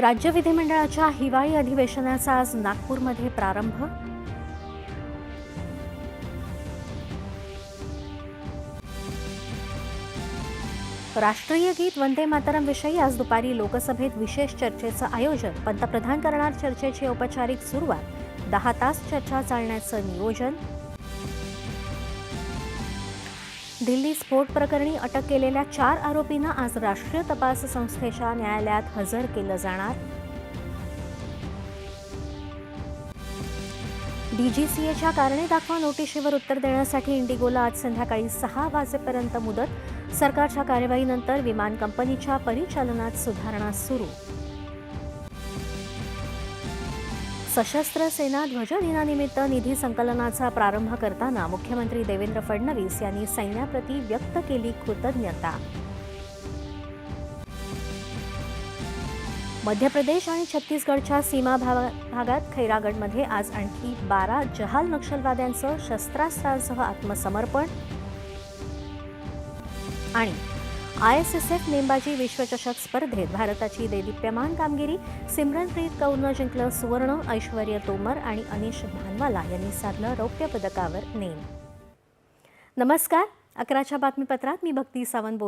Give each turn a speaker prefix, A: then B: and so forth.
A: राज्य विधिमंडळाच्या हिवाळी अधिवेशनाचा आज नागपूरमध्ये प्रारंभ. राष्ट्रीय गीत वंदे मातरम विषयी आज दुपारी लोकसभेत विशेष चर्चेचं आयोजन. पंतप्रधान करणार चर्चेची औपचारिक सुरुवात. 10 तास चर्चा चालण्याचं नियोजन. दिल्ली स्फोट प्रकरणी अटक केलेल्या 4 आरोपींना आज राष्ट्रीय तपास संस्थेच्या न्यायालयात हजर केलं जाणार. डीजीसीएच्या कारणे दाखवा नोटिशीवर उत्तर देण्यासाठी इंडिगोला आज संध्याकाळी 6 वाजेपर्यंत मुदत. सरकारच्या कार्यवाहीनंतर विमान कंपनीच्या परिचालनात सुधारणा सुरू. सशस्त्र सेना ध्वज दिनानिमित्त निधी संकलनाचा प्रारंभ करताना मुख्यमंत्री देवेंद्र फडणवीस यांनी सैन्याप्रती व्यक्त केली कृतज्ञता. मध्य प्रदेश आणि छत्तीसगडच्या सीमा भागात खैरागडमध्ये आज आणखी 12 जहाल नक्षलवाद्यांचं शस्त्रास्त्रांसह आत्मसमर्पण. आणि ISSF नेमबाजी विश्वचषक स्पर्धेत भारताची देदीप्यमान कामगिरी. सिमरनप्रीत कौरनं जिंकलं सुवर्ण. ऐश्वर्य तोमर आणि अनिश भानवाला यांनी साधलं रौप्य पदकावर नेम. नमस्कार. 11च्या बातमीपत्रात मी भक्ती सावंत